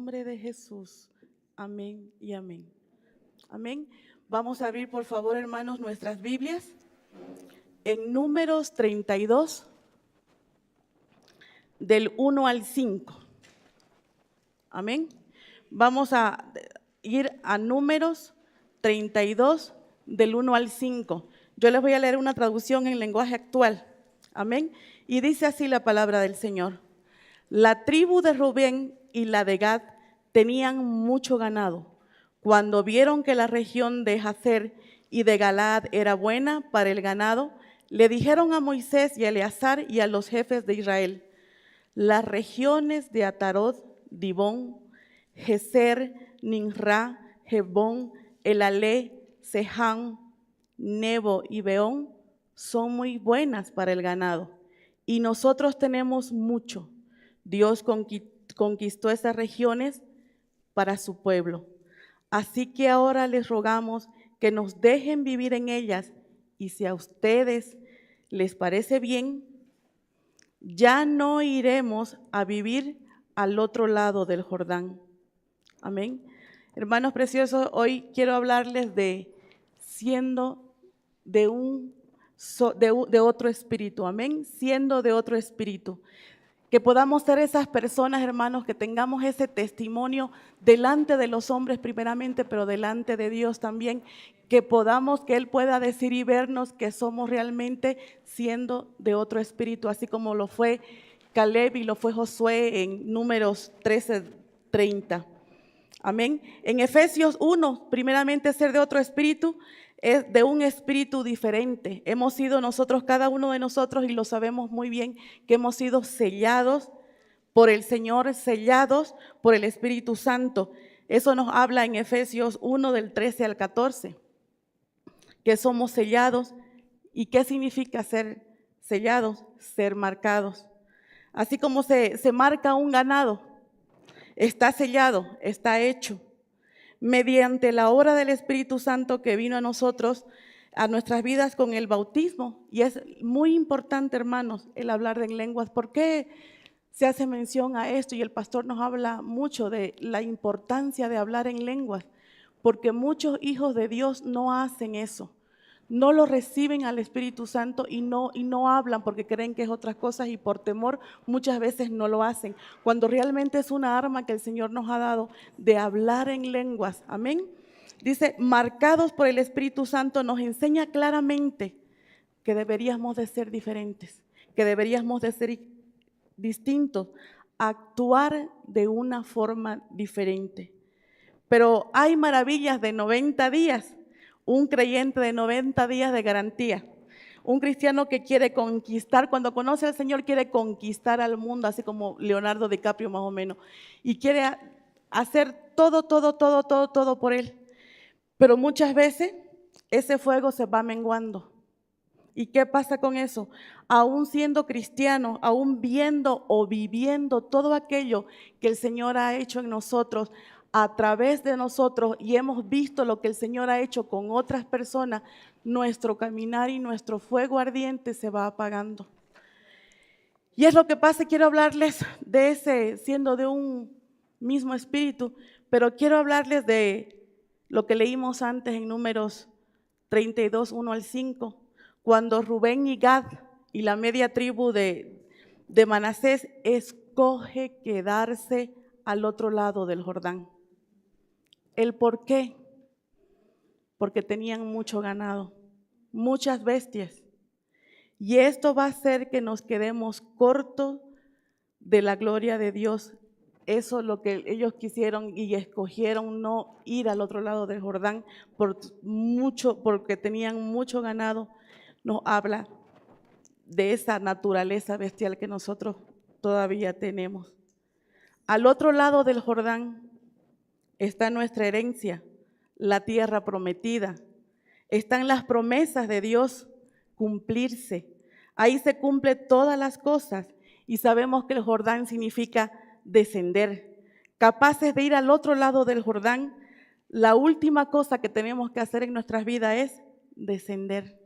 nombre de Jesús. Amén y amén. Amén. Vamos a abrir, por favor, hermanos, nuestras Biblias en Números 32, del 1 al 5. Amén. Vamos a ir a Números 32, del 1 al 5. Yo les voy a leer una traducción en lenguaje actual. Amén. Y dice así la palabra del Señor. La tribu de Rubén y la de Gad tenían mucho ganado. Cuando vieron que la región de Jazer y de Galaad era buena para el ganado, le dijeron a Moisés y a Eleazar y a los jefes de Israel: las regiones de Atarot, Dibón, Geser, Ninra, Hebón, Elalé, Seján, Nebo y Beón son muy buenas para el ganado, y nosotros tenemos mucho. Dios conquistó esas regiones para su pueblo. Así que ahora les rogamos que nos dejen vivir en ellas, y si a ustedes les parece bien, ya no iremos a vivir al otro lado del Jordán. Amén. Hermanos preciosos, hoy quiero hablarles de siendo de otro espíritu. Amén. Siendo de otro espíritu. Que podamos ser esas personas, hermanos, que tengamos ese testimonio delante de los hombres primeramente, pero delante de Dios también, que podamos, que Él pueda decir y vernos que somos realmente siendo de otro espíritu, así como lo fue Caleb y lo fue Josué en Números 13:30. Amén. En Efesios 1, primeramente ser de otro espíritu, es de un espíritu diferente. Hemos sido nosotros, cada uno de nosotros, y lo sabemos muy bien, que hemos sido sellados por el Señor, sellados por el Espíritu Santo. Eso nos habla en Efesios 1, del 13 al 14, que somos sellados. ¿Y qué significa ser sellados? Ser marcados. Así como se marca un ganado, está sellado, está hecho mediante la obra del Espíritu Santo que vino a nosotros, a nuestras vidas con el bautismo. Y es muy importante, hermanos, el hablar en lenguas. ¿Por qué se hace mención a esto? Y el pastor nos habla mucho de la importancia de hablar en lenguas, porque muchos hijos de Dios no hacen eso. No lo reciben al Espíritu Santo y no hablan porque creen que es otras cosas, y por temor muchas veces no lo hacen, cuando realmente es una arma que el Señor nos ha dado de hablar en lenguas. Amén. Dice, marcados por el Espíritu Santo, nos enseña claramente que deberíamos de ser diferentes, que deberíamos de ser distintos, actuar de una forma diferente. Pero hay maravillas de 90 días. Un creyente de 90 días de garantía. Un cristiano que quiere conquistar, cuando conoce al Señor, quiere conquistar al mundo, así como Leonardo DiCaprio más o menos. Y quiere hacer todo por Él. Pero muchas veces ese fuego se va menguando. ¿Y qué pasa con eso? Aún siendo cristiano, aún viendo o viviendo todo aquello que el Señor ha hecho en nosotros, a través de nosotros, y hemos visto lo que el Señor ha hecho con otras personas, nuestro caminar y nuestro fuego ardiente se va apagando. Y es lo que pasa. Quiero hablarles de ese, siendo de un mismo espíritu, pero quiero hablarles de lo que leímos antes en Números 32, 1 al 5, cuando Rubén y Gad y la media tribu de Manasés escoge quedarse al otro lado del Jordán. ¿El por qué? Porque tenían mucho ganado, muchas bestias. Y esto va a hacer que nos quedemos cortos de la gloria de Dios. Eso es lo que ellos quisieron y escogieron, no ir al otro lado del Jordán porque tenían mucho ganado. Nos habla de esa naturaleza bestial que nosotros todavía tenemos. Al otro lado del Jordán está nuestra herencia, la tierra prometida. Están las promesas de Dios cumplirse. Ahí se cumplen todas las cosas, y sabemos que el Jordán significa descender. Capaces de ir al otro lado del Jordán, la última cosa que tenemos que hacer en nuestras vidas es descender.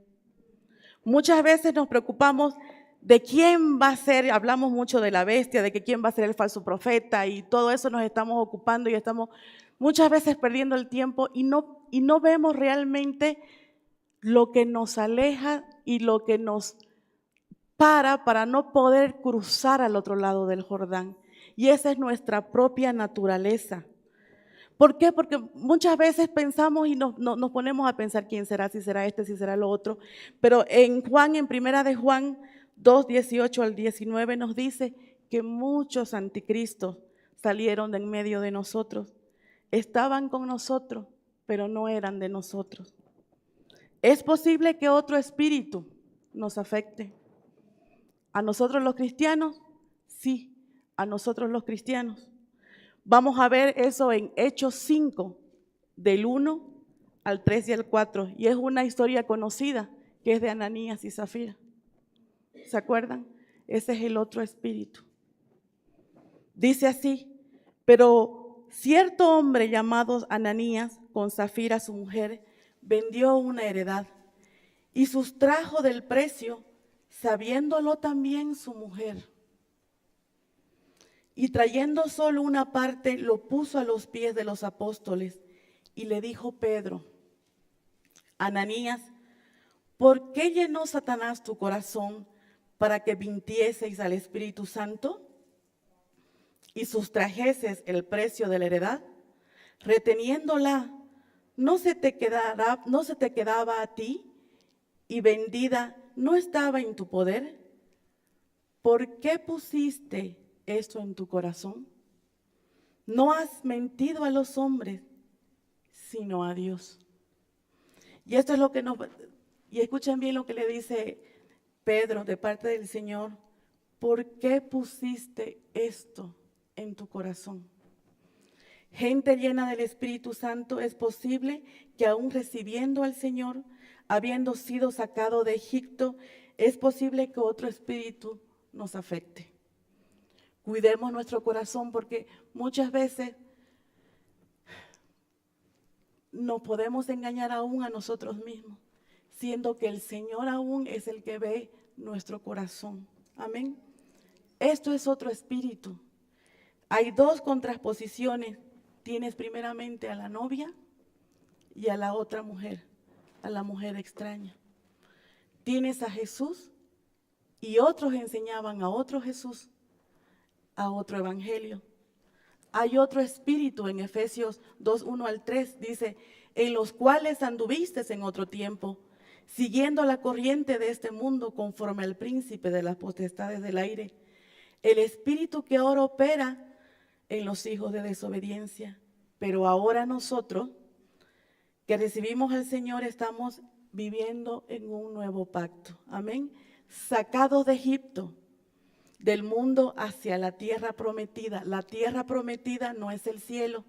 Muchas veces nos preocupamos de quién va a ser, hablamos mucho de la bestia, de que quién va a ser el falso profeta y todo eso nos estamos ocupando y estamos muchas veces perdiendo el tiempo y no vemos realmente lo que nos aleja y lo que nos para no poder cruzar al otro lado del Jordán. Y esa es nuestra propia naturaleza. ¿Por qué? Porque muchas veces pensamos y nos ponemos a pensar quién será, si será este, si será lo otro. Pero en primera de Juan 2, 18 al 19 nos dice que muchos anticristos salieron de en medio de nosotros. Estaban con nosotros, pero no eran de nosotros. ¿Es posible que otro espíritu nos afecte? ¿A nosotros los cristianos? Sí, a nosotros los cristianos. Vamos a ver eso en Hechos 5, del 1 al 3 y al 4. Y es una historia conocida que es de Ananías y Zafira. ¿Se acuerdan? Ese es el otro espíritu. Dice así, pero cierto hombre llamado Ananías, con Zafira su mujer, vendió una heredad y sustrajo del precio, sabiéndolo también su mujer. Y trayendo solo una parte, lo puso a los pies de los apóstoles y le dijo Pedro, Ananías, ¿por qué llenó Satanás tu corazón para que mintieseis al Espíritu Santo y sustrajeses el precio de la heredad? Reteniéndola, ¿no se te quedaba a ti? Y vendida, ¿no estaba en tu poder? ¿Por qué pusiste esto en tu corazón? No has mentido a los hombres, sino a Dios. Y esto es lo que y escuchen bien lo que le dice Pedro de parte del Señor. ¿Por qué pusiste esto en tu corazón? Gente llena del Espíritu Santo, es posible que aún recibiendo al Señor, habiendo sido sacado de Egipto, es posible que otro espíritu nos afecte. Cuidemos nuestro corazón porque muchas veces nos podemos engañar aún a nosotros mismos, siendo que el Señor aún es el que ve nuestro corazón. Amén. Esto es otro espíritu. Hay dos contraposiciones. Tienes primeramente a la novia y a la otra mujer, a la mujer extraña. Tienes a Jesús y otros enseñaban a otro Jesús, a otro evangelio. Hay otro espíritu en Efesios 2, 1 al 3, dice, en los cuales anduviste en otro tiempo, siguiendo la corriente de este mundo conforme al príncipe de las potestades del aire, el espíritu que ahora opera en los hijos de desobediencia. Pero ahora nosotros, que recibimos al Señor, estamos viviendo en un nuevo pacto. Amén. Sacados de Egipto, del mundo hacia la tierra prometida. La tierra prometida no es el cielo,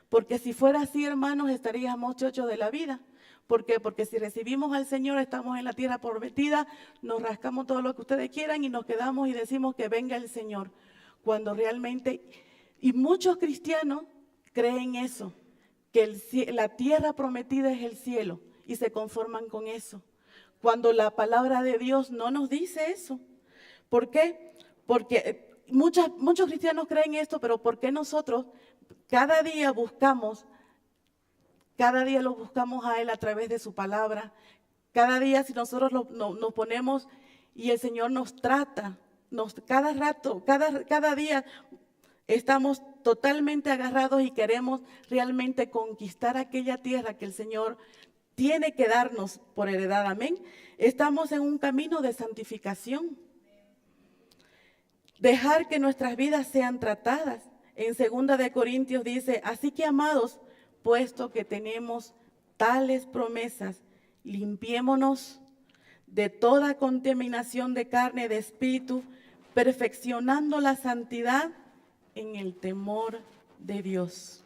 porque si fuera así, hermanos, estaríamos chochos de la vida. ¿Por qué? Porque si recibimos al Señor, estamos en la tierra prometida, nos rascamos todo lo que ustedes quieran y nos quedamos y decimos que venga el Señor. Cuando realmente, y muchos cristianos creen eso, que la tierra prometida es el cielo y se conforman con eso. Cuando la palabra de Dios no nos dice eso. ¿Por qué? Porque muchos cristianos creen esto, pero ¿por qué nosotros cada día lo buscamos a Él a través de su palabra? Cada día si nosotros nos ponemos y el Señor nos trata, cada rato, cada día estamos totalmente agarrados y queremos realmente conquistar aquella tierra que el Señor tiene que darnos por heredad. Amén. Estamos en un camino de santificación. Dejar que nuestras vidas sean tratadas. En 2 de Corintios dice, así que amados, puesto que tenemos tales promesas, limpiémonos de toda contaminación de carne y de espíritu, perfeccionando la santidad en el temor de Dios.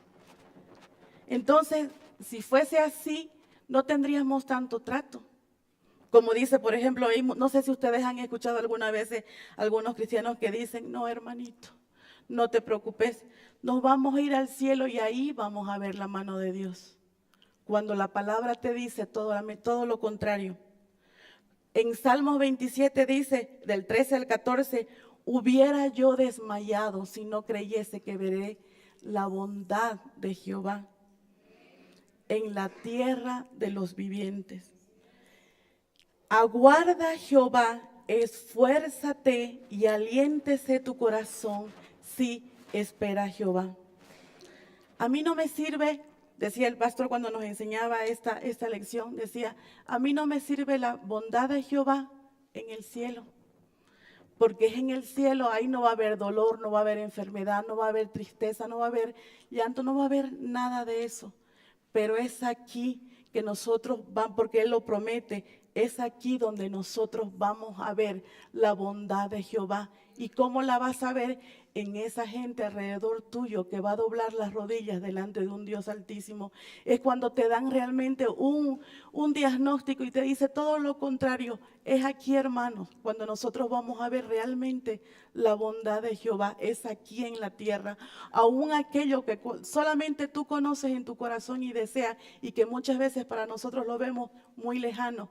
Entonces, si fuese así, no tendríamos tanto trato. Como dice, por ejemplo, no sé si ustedes han escuchado alguna vez algunos cristianos que dicen, no, hermanito, no te preocupes, nos vamos a ir al cielo y ahí vamos a ver la mano de Dios. Cuando la palabra te dice todo lo contrario. En Salmos 27 dice, del 13 al 14, hubiera yo desmayado si no creyese que veré la bondad de Jehová en la tierra de los vivientes. Aguarda Jehová, esfuérzate y aliéntese tu corazón, si espera Jehová. A mí no me sirve, decía el pastor cuando nos enseñaba esta lección, decía, a mí no me sirve la bondad de Jehová en el cielo, porque es en el cielo, ahí no va a haber dolor, no va a haber enfermedad, no va a haber tristeza, no va a haber llanto, no va a haber nada de eso. Pero es aquí que nosotros vamos, porque Él lo promete, es aquí donde nosotros vamos a ver la bondad de Jehová. ¿Y cómo la vas a ver? En esa gente alrededor tuyo que va a doblar las rodillas delante de un Dios altísimo. Es cuando te dan realmente un diagnóstico y te dice todo lo contrario. Es aquí, hermanos, cuando nosotros vamos a ver realmente la bondad de Jehová. Es aquí en la tierra. Aún aquello que solamente tú conoces en tu corazón y deseas, y que muchas veces para nosotros lo vemos muy lejano.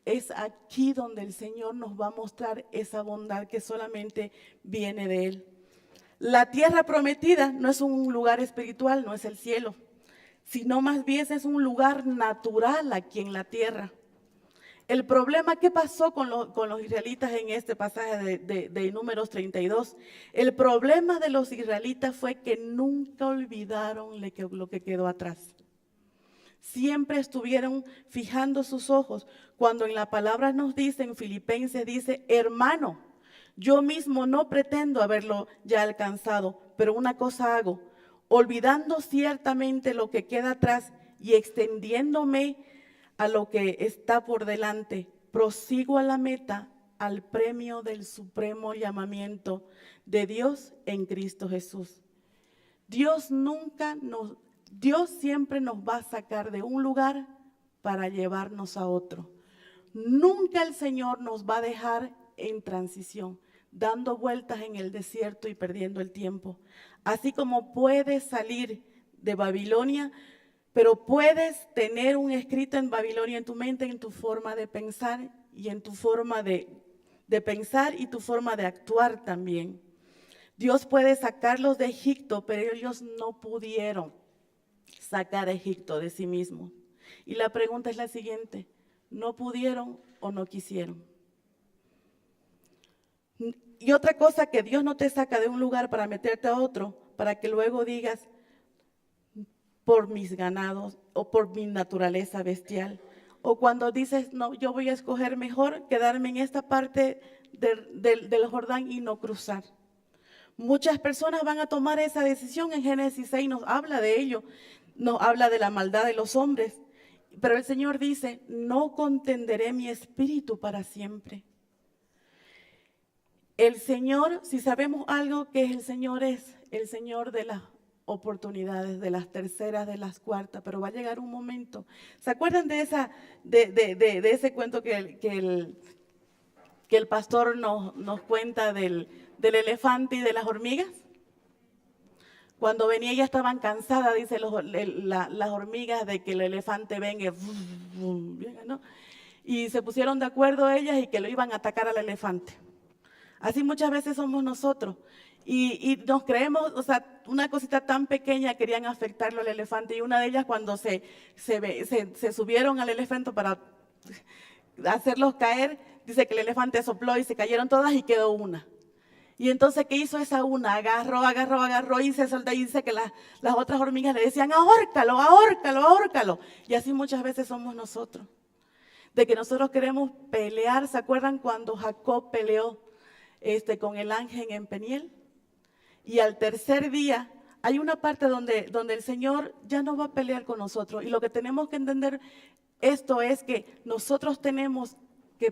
Es aquí donde el Señor nos va a mostrar esa bondad que solamente viene de Él. La tierra prometida no es un lugar espiritual, no es el cielo, sino más bien es un lugar natural aquí en la tierra. El problema, ¿qué pasó con los israelitas en este pasaje de Números 32? El problema de los israelitas fue que nunca olvidaron lo que quedó atrás. Siempre estuvieron fijando sus ojos. Cuando en la palabra nos dice, en Filipenses dice, hermano, yo mismo no pretendo haberlo ya alcanzado, pero una cosa hago, olvidando ciertamente lo que queda atrás y extendiéndome a lo que está por delante, prosigo a la meta, al premio del supremo llamamiento de Dios en Cristo Jesús. Dios siempre nos va a sacar de un lugar para llevarnos a otro. Nunca el Señor nos va a dejar en transición, dando vueltas en el desierto y perdiendo el tiempo. Así como puedes salir de Babilonia, pero puedes tener un escrito en Babilonia en tu mente, en tu forma de pensar y en tu forma de pensar y tu forma de actuar también. Dios puede sacarlos de Egipto, pero ellos no pudieron sacar a Egipto de sí mismos. Y la pregunta es la siguiente, ¿no pudieron o no quisieron? Y otra cosa, que Dios no te saca de un lugar para meterte a otro, para que luego digas, por mis ganados o por mi naturaleza bestial. O cuando dices, no, yo voy a escoger mejor quedarme en esta parte del Jordán y no cruzar. Muchas personas van a tomar esa decisión. En Génesis 6 nos habla de ello, nos habla de la maldad de los hombres. Pero el Señor dice, no contenderé mi espíritu para siempre. El Señor, si sabemos algo, que el Señor es el Señor de las oportunidades, de las terceras, de las cuartas, pero va a llegar un momento. ¿Se acuerdan de ese cuento que el pastor nos cuenta del elefante y de las hormigas? Cuando venía ya estaban cansadas, dice las hormigas, de que el elefante venga, ¿no? Y se pusieron de acuerdo ellas y que lo iban a atacar al elefante. Así muchas veces somos nosotros. Y nos creemos, o sea, una cosita tan pequeña querían afectarlo al elefante. Y una de ellas, cuando se subieron al elefante para hacerlos caer, dice que el elefante sopló y se cayeron todas y quedó una. Y entonces, ¿qué hizo esa una? Agarró y se soltó, y dice que las otras hormigas le decían, ahórcalo, ahórcalo, ahórcalo. Y así muchas veces somos nosotros. De que nosotros queremos pelear. ¿Se acuerdan cuando Jacob peleó con el ángel en Peniel? Y al tercer día hay una parte donde el Señor ya no va a pelear con nosotros. Y lo que tenemos que entender esto es que nosotros tenemos que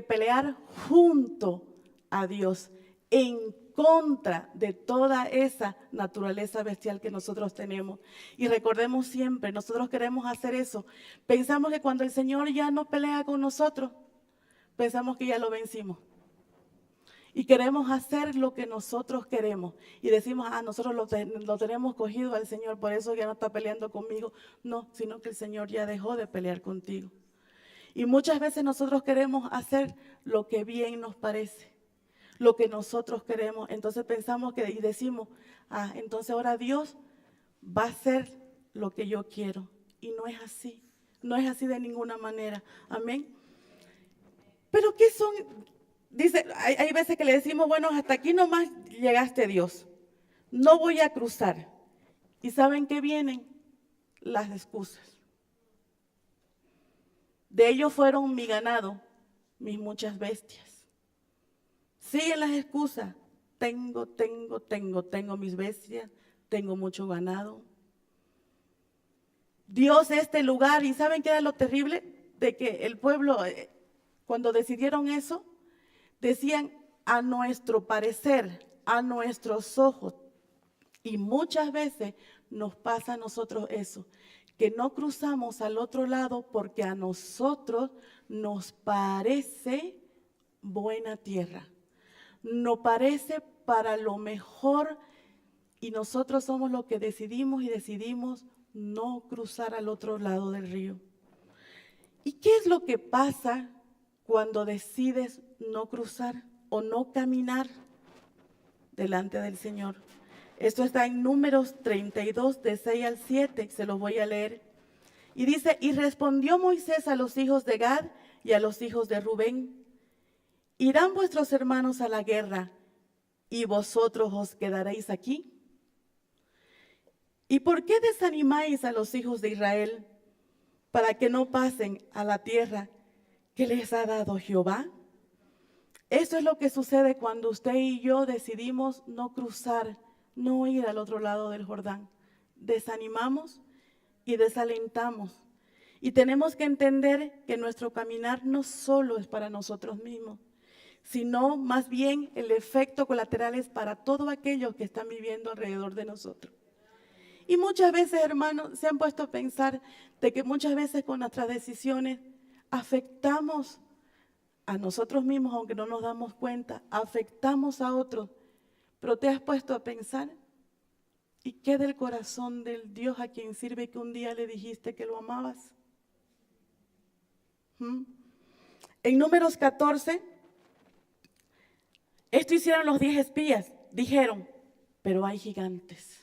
pelear junto a Dios en contra de toda esa naturaleza bestial que nosotros tenemos. Y recordemos siempre, nosotros queremos hacer eso. Pensamos que cuando el Señor ya no pelea con nosotros, pensamos que ya lo vencimos. Y queremos hacer lo que nosotros queremos. Y decimos, nosotros lo tenemos cogido al Señor, por eso ya no está peleando conmigo. No, sino que el Señor ya dejó de pelear contigo. Y muchas veces nosotros queremos hacer lo que bien nos parece, lo que nosotros queremos. Entonces pensamos y decimos, entonces ahora Dios va a hacer lo que yo quiero. Y no es así, no es así de ninguna manera. Amén. Pero ¿qué son? Dice, hay veces que le decimos, bueno, hasta aquí nomás llegaste, Dios. No voy a cruzar. ¿Y saben qué vienen? Las excusas. De ellos fueron mi ganado, mis muchas bestias. Siguen las excusas. Tengo mis bestias, tengo mucho ganado. Dios este lugar, ¿y saben qué era lo terrible? De que el pueblo, cuando decidieron eso, decían a nuestro parecer, a nuestros ojos. Y muchas veces nos pasa a nosotros eso, que no cruzamos al otro lado porque a nosotros nos parece buena tierra. Nos parece para lo mejor y nosotros somos los que decidimos no cruzar al otro lado del río. ¿Y qué es lo que pasa cuando decides no cruzar o no caminar delante del Señor? Esto está en Números 32, de 6 al 7, se los voy a leer. Y dice, y respondió Moisés a los hijos de Gad y a los hijos de Rubén, ¿irán vuestros hermanos a la guerra y vosotros os quedaréis aquí? ¿Y por qué desanimáis a los hijos de Israel para que no pasen a la tierra que les ha dado Jehová? Eso es lo que sucede cuando usted y yo decidimos no cruzar, no ir al otro lado del Jordán. Desanimamos y desalentamos. Y tenemos que entender que nuestro caminar no solo es para nosotros mismos, sino más bien el efecto colateral es para todos aquellos que están viviendo alrededor de nosotros. Y muchas veces, hermanos, se han puesto a pensar de que muchas veces con nuestras decisiones afectamos a nosotros mismos, aunque no nos damos cuenta, afectamos a otros. Pero te has puesto a pensar, ¿y qué del corazón del Dios a quien sirve que un día le dijiste que lo amabas? En Números 14, esto hicieron los 10 espías. Dijeron, pero hay gigantes.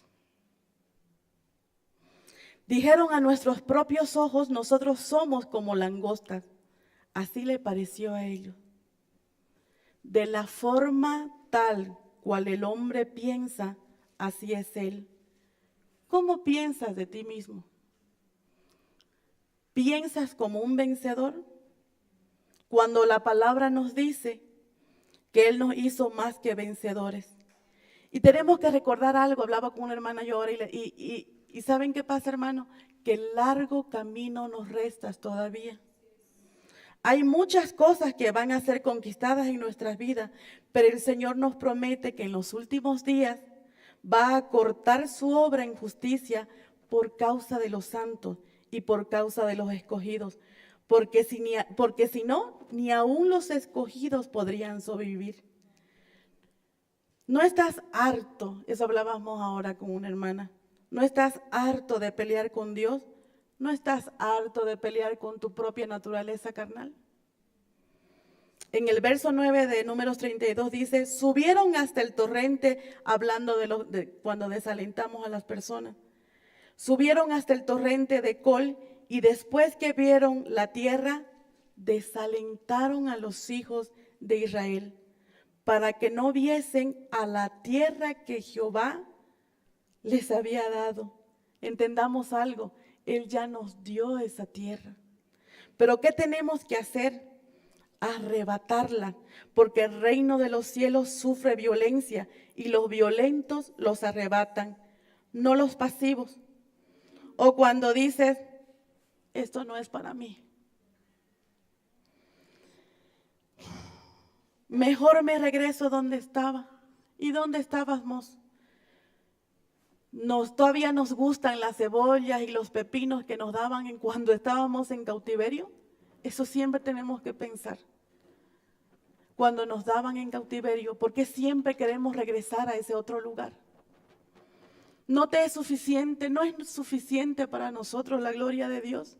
Dijeron, a nuestros propios ojos nosotros somos como langostas. Así le pareció a ellos. De la forma tal cual el hombre piensa, así es él. ¿Cómo piensas de ti mismo? ¿Piensas como un vencedor? Cuando la palabra nos dice que Él nos hizo más que vencedores. Y tenemos que recordar algo, hablaba con una hermana yo ahora y ¿saben qué pasa, hermano? Que largo camino nos resta todavía. Hay muchas cosas que van a ser conquistadas en nuestras vidas, pero el Señor nos promete que en los últimos días va a cortar su obra en justicia por causa de los santos y por causa de los escogidos, porque si no, ni aún los escogidos podrían sobrevivir. No estás harto, eso hablábamos ahora con una hermana, no estás harto de pelear con Dios, no estás harto de pelear con tu propia naturaleza carnal. En el verso 9 de Números 32 dice, subieron hasta el torrente, hablando de cuando desalentamos a las personas. Subieron hasta el torrente de Col y después que vieron la tierra, desalentaron a los hijos de Israel para que no viesen a la tierra que Jehová les había dado. Entendamos algo, Él ya nos dio esa tierra. Pero ¿qué tenemos que hacer? Arrebatarla, porque el reino de los cielos sufre violencia y los violentos los arrebatan, no los pasivos. O cuando dices, esto no es para mí. Mejor me regreso donde estaba. ¿Y dónde estábamos? Todavía nos gustan las cebollas y los pepinos que nos daban cuando estábamos en cautiverio. Eso siempre tenemos que pensar. Cuando nos daban en cautiverio, ¿por qué siempre queremos regresar a ese otro lugar? No te es suficiente, no es suficiente para nosotros la gloria de Dios.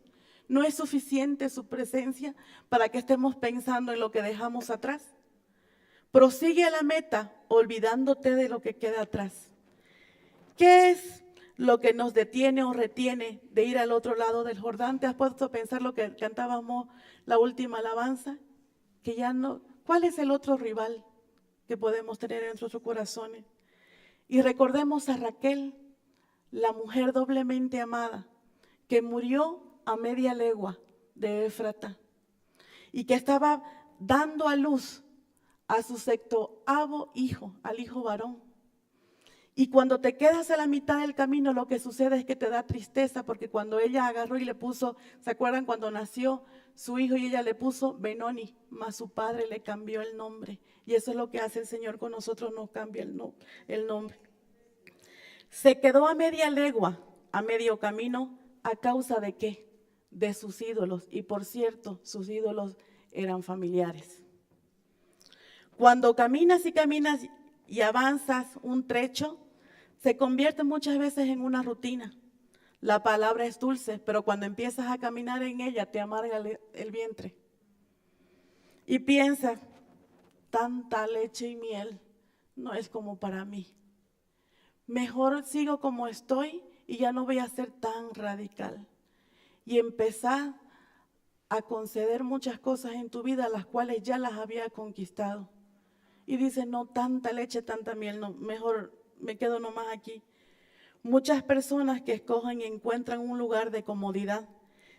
¿No es suficiente su presencia para que estemos pensando en lo que dejamos atrás? Prosigue a la meta, olvidándote de lo que queda atrás. ¿Qué es lo que nos detiene o retiene de ir al otro lado del Jordán? ¿Te has puesto a pensar lo que cantábamos la última alabanza? Que ya no, ¿cuál es el otro rival que podemos tener en nuestros corazones? Y recordemos a Raquel, la mujer doblemente amada, que murió a media legua de Éfrata y que estaba dando a luz a su 7º hijo, al hijo varón. Y cuando te quedas a la mitad del camino, lo que sucede es que te da tristeza, porque cuando ella agarró y le puso, ¿se acuerdan cuando nació su hijo y ella le puso Benoni? Mas su padre le cambió el nombre. Y eso es lo que hace el Señor con nosotros, nos cambia el nombre. Se quedó a media legua, a medio camino, ¿a causa de qué? De sus ídolos. Y por cierto, sus ídolos eran familiares. Cuando caminas y caminas y avanzas un trecho, se convierte muchas veces en una rutina. La palabra es dulce, pero cuando empiezas a caminar en ella te amarga el vientre. Y piensas, tanta leche y miel no es como para mí. Mejor sigo como estoy y ya no voy a ser tan radical. Y empezar a conceder muchas cosas en tu vida, las cuales ya las había conquistado. Y dices, no, tanta leche, tanta miel, no, mejor me quedo nomás aquí. Muchas personas que escogen y encuentran un lugar de comodidad,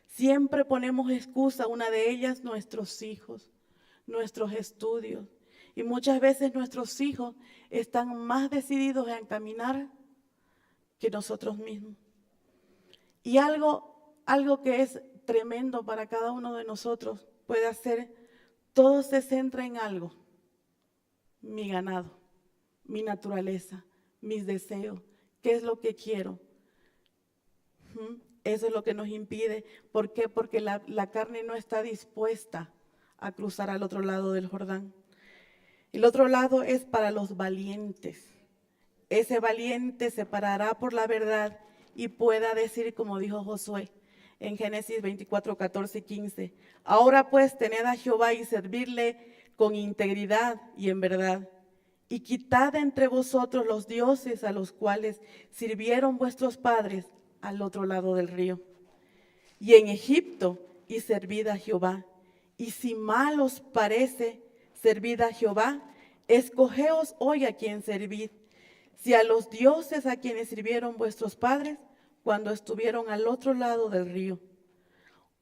siempre ponemos excusa, una de ellas nuestros hijos, nuestros estudios. Y muchas veces nuestros hijos están más decididos en caminar que nosotros mismos. Y algo que es tremendo para cada uno de nosotros puede hacer, todo se centra en algo. Mi ganado, mi naturaleza, mis deseos, qué es lo que quiero. Eso es lo que nos impide. ¿Por qué? Porque la carne no está dispuesta a cruzar al otro lado del Jordán. El otro lado es para los valientes. Ese valiente se parará por la verdad y pueda decir, como dijo Josué en Génesis 24, 14 y 15, ahora pues tened a Jehová y servirle con integridad y en verdad, y quitad entre vosotros los dioses a los cuales sirvieron vuestros padres al otro lado del río. Y en Egipto y servid a Jehová. Y si mal os parece servid a Jehová, escogeos hoy a quien servid, si a los dioses a quienes sirvieron vuestros padres cuando estuvieron al otro lado del río,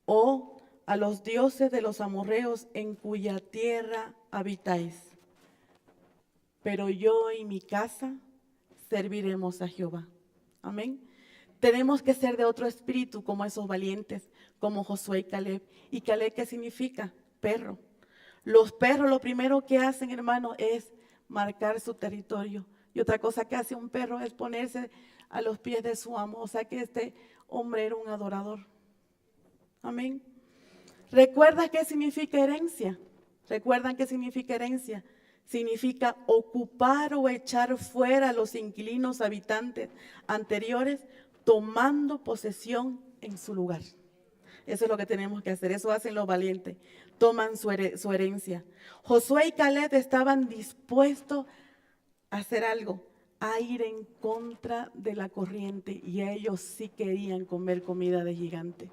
o a los dioses de los amorreos en cuya tierra habitáis. Pero yo y mi casa serviremos a Jehová. Amén. Tenemos que ser de otro espíritu como esos valientes, como Josué y Caleb. ¿Y Caleb qué significa? Perro. Los perros lo primero que hacen, hermano, es marcar su territorio. Y otra cosa que hace un perro es ponerse a los pies de su amo. O sea que este hombre era un adorador. Amén. ¿Recuerdas qué significa herencia? ¿Recuerdan qué significa herencia? Significa ocupar o echar fuera a los inquilinos habitantes anteriores, tomando posesión en su lugar. Eso es lo que tenemos que hacer, eso hacen los valientes, toman su herencia. Josué y Caleb estaban dispuestos a hacer algo, a ir en contra de la corriente, y ellos sí querían comer comida de gigante.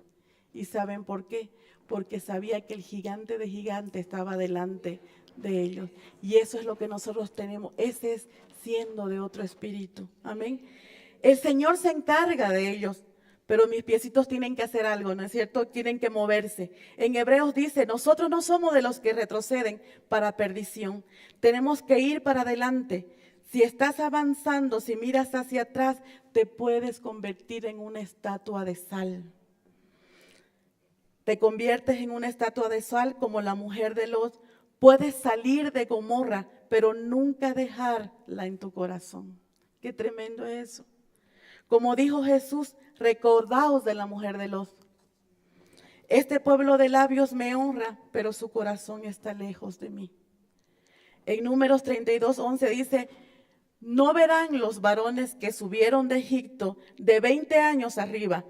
¿Y saben por qué? Porque sabía que el gigante de gigante estaba delante de ellos. Y eso es lo que nosotros tenemos, ese es siendo de otro espíritu. Amén. El Señor se encarga de ellos, pero mis piecitos tienen que hacer algo, ¿no es cierto? Tienen que moverse. En Hebreos dice, nosotros no somos de los que retroceden para perdición. Tenemos que ir para adelante. Si estás avanzando, si miras hacia atrás, te puedes convertir en una estatua de sal. Te conviertes en una estatua de sal como la mujer de Lot. Puedes salir de Gomorra, pero nunca dejarla en tu corazón. Qué tremendo es eso. Como dijo Jesús, recordaos de la mujer de Lot. Este pueblo de labios me honra, pero su corazón está lejos de mí. En Números 32, 11 dice, no verán los varones que subieron de Egipto de 20 años arriba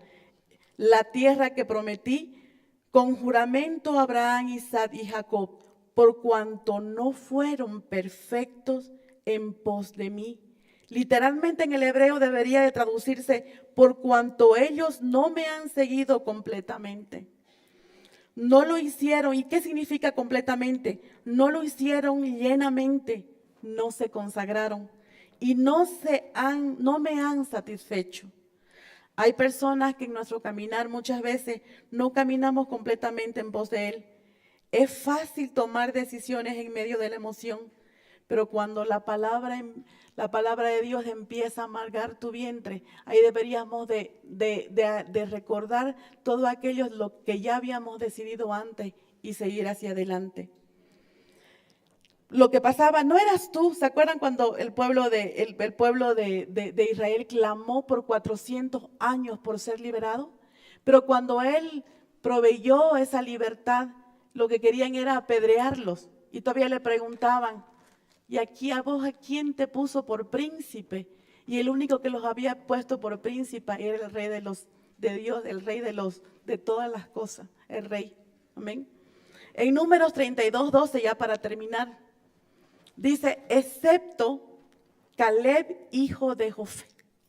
la tierra que prometí, con juramento Abraham, Isaac y Jacob, por cuanto no fueron perfectos en pos de mí. Literalmente en el hebreo debería de traducirse, por cuanto ellos no me han seguido completamente. No lo hicieron. ¿Y qué significa completamente? No lo hicieron llenamente, no se consagraron y no me han satisfecho. Hay personas que en nuestro caminar muchas veces no caminamos completamente en pos de Él. Es fácil tomar decisiones en medio de la emoción, pero cuando la palabra de Dios empieza a amargar tu vientre, ahí deberíamos de recordar todo aquello lo que ya habíamos decidido antes y seguir hacia adelante. Lo que pasaba, no eras tú. ¿Se acuerdan cuando el pueblo de Israel clamó por 400 años por ser liberado? Pero cuando Él proveyó esa libertad, lo que querían era apedrearlos. Y todavía le preguntaban, ¿y aquí a vos a quién te puso por príncipe? Y el único que los había puesto por príncipe era el rey de Dios, el rey de todas las cosas, el rey. Amén. En Números 32:12, ya para terminar, dice, excepto Caleb, hijo de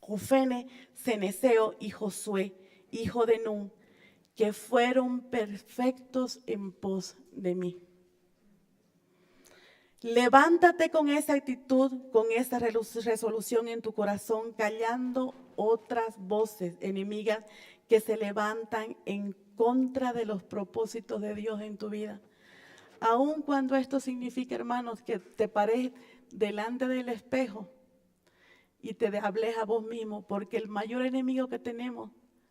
Jofene, Ceneseo y Josué, hijo de Nun, que fueron perfectos en pos de mí. Levántate con esa actitud, con esa resolución en tu corazón, callando otras voces enemigas que se levantan en contra de los propósitos de Dios en tu vida. Aun cuando esto significa, hermanos, que te pares delante del espejo y te hables a vos mismo, porque el mayor enemigo que tenemos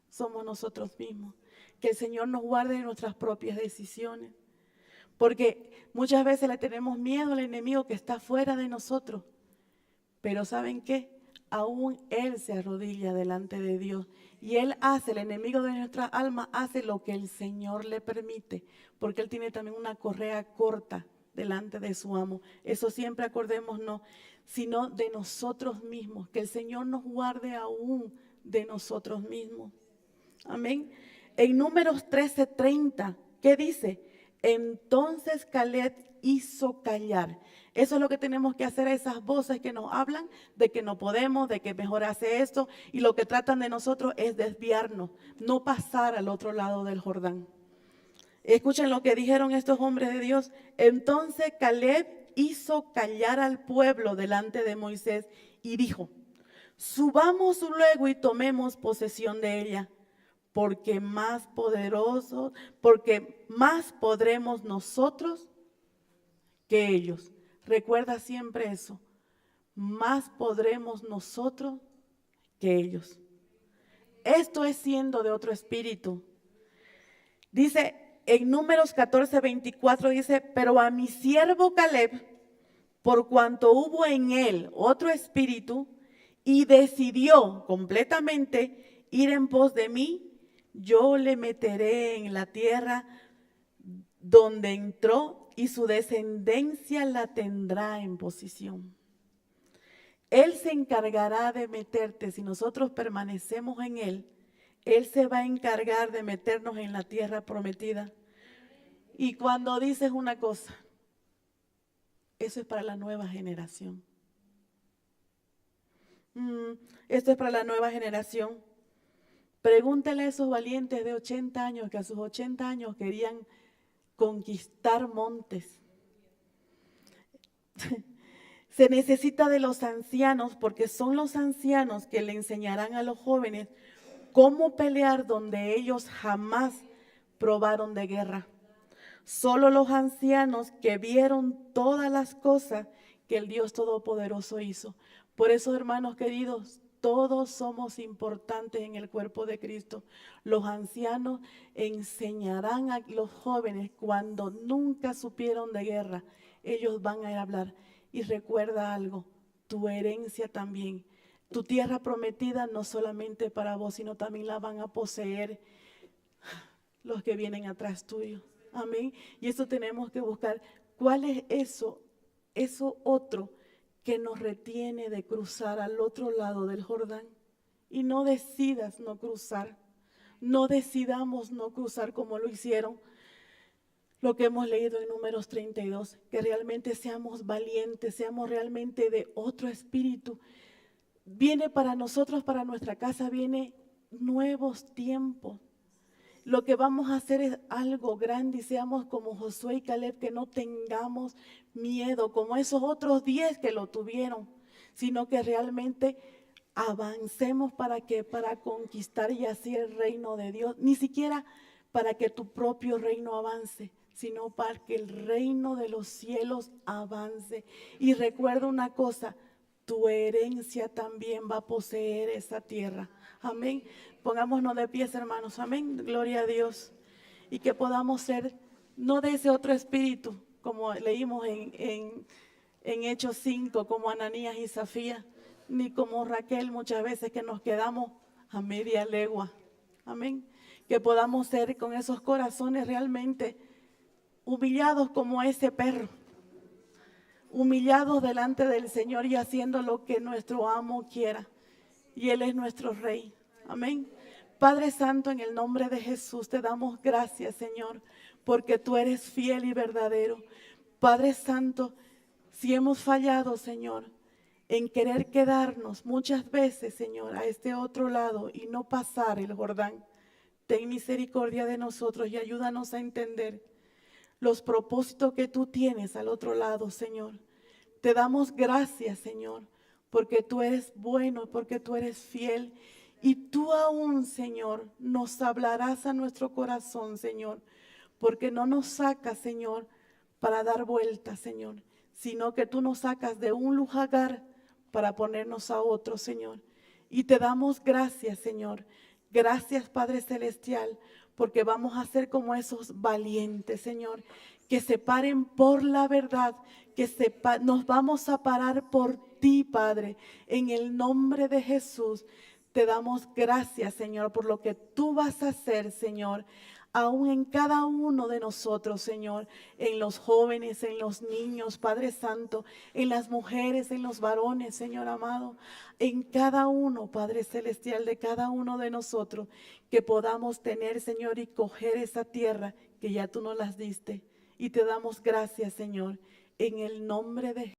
somos nosotros mismos. Que el Señor nos guarde de nuestras propias decisiones. Porque muchas veces le tenemos miedo al enemigo que está fuera de nosotros. Pero ¿saben qué? Aún Él se arrodilla delante de Dios. Y Él hace, el enemigo de nuestra alma hace lo que el Señor le permite. Porque Él tiene también una correa corta delante de su amo. Eso siempre acordémonos, sino de nosotros mismos. Que el Señor nos guarde aún de nosotros mismos. Amén. En Números 13:30, ¿qué dice? Entonces Caleb hizo callar. Eso es lo que tenemos que hacer a esas voces que nos hablan de que no podemos, de que mejor hace esto, y lo que tratan de nosotros es desviarnos, no pasar al otro lado del Jordán. Escuchen lo que dijeron estos hombres de Dios. Entonces Caleb hizo callar al pueblo delante de Moisés y dijo, subamos luego y tomemos posesión de ella. Porque más podremos nosotros que ellos. Recuerda siempre eso. Más podremos nosotros que ellos. Esto es siendo de otro espíritu. Dice en Números 14:24, dice, pero a mi siervo Caleb, por cuanto hubo en él otro espíritu y decidió completamente ir en pos de mí, yo le meteré en la tierra donde entró y su descendencia la tendrá en posesión. Él se encargará de meterte, si nosotros permanecemos en Él, Él se va a encargar de meternos en la tierra prometida. Y cuando dices una cosa, eso es para la nueva generación. Esto es para la nueva generación. Pregúntele a esos valientes de 80 años que a sus 80 años querían conquistar montes. Se necesita de los ancianos porque son los ancianos que le enseñarán a los jóvenes cómo pelear donde ellos jamás probaron de guerra. Solo los ancianos que vieron todas las cosas que el Dios Todopoderoso hizo. Por eso, hermanos queridos, todos somos importantes en el cuerpo de Cristo. Los ancianos enseñarán a los jóvenes cuando nunca supieron de guerra. Ellos van a hablar. Y recuerda algo, tu herencia también. Tu tierra prometida no solamente para vos, sino también la van a poseer los que vienen atrás tuyo. Amén. Y eso tenemos que buscar. ¿Cuál es eso otro que nos retiene de cruzar al otro lado del Jordán? Y no decidas no cruzar. no decidamos no cruzar como lo hicieron, lo que hemos leído en Números 32, que realmente seamos valientes, seamos realmente de otro espíritu. Viene para nosotros, para nuestra casa, viene nuevos tiempos. Lo que vamos a hacer es algo grande y seamos como Josué y Caleb, que no tengamos miedo, como esos otros 10 que lo tuvieron, sino que realmente avancemos para conquistar y así el reino de Dios, ni siquiera para que tu propio reino avance, sino para que el reino de los cielos avance. Y recuerda una cosa, tu herencia también va a poseer esa tierra. Amén. Pongámonos de pies, hermanos. Amén. Gloria a Dios. Y que podamos ser, no de ese otro espíritu, como leímos en Hechos 5, como Ananías y Zafía, ni como Raquel muchas veces que nos quedamos a media legua. Amén. Que podamos ser con esos corazones realmente humillados como ese perro, humillados delante del Señor y haciendo lo que nuestro amo quiera. Y Él es nuestro Rey. Amén. Padre Santo, en el nombre de Jesús te damos gracias, Señor, porque tú eres fiel y verdadero. Padre Santo, si hemos fallado, Señor, en querer quedarnos muchas veces, Señor, a este otro lado y no pasar el Jordán, ten misericordia de nosotros y ayúdanos a entender los propósitos que tú tienes al otro lado, Señor. Te damos gracias, Señor, porque tú eres bueno, porque tú eres fiel. Y tú aún, Señor, nos hablarás a nuestro corazón, Señor, porque no nos sacas, Señor, para dar vueltas, Señor, sino que tú nos sacas de un lugar para ponernos a otro, Señor. Y te damos gracias, Señor. Gracias, Padre Celestial, porque vamos a ser como esos valientes, Señor, que se paren por la verdad, nos vamos a parar por ti, Padre, en el nombre de Jesús. Te damos gracias, Señor, por lo que tú vas a hacer, Señor, aún en cada uno de nosotros, Señor, en los jóvenes, en los niños, Padre Santo, en las mujeres, en los varones, Señor amado, en cada uno, Padre Celestial, de cada uno de nosotros, que podamos tener, Señor, y coger esa tierra que ya tú nos las diste. Y te damos gracias, Señor, en el nombre de Jesús.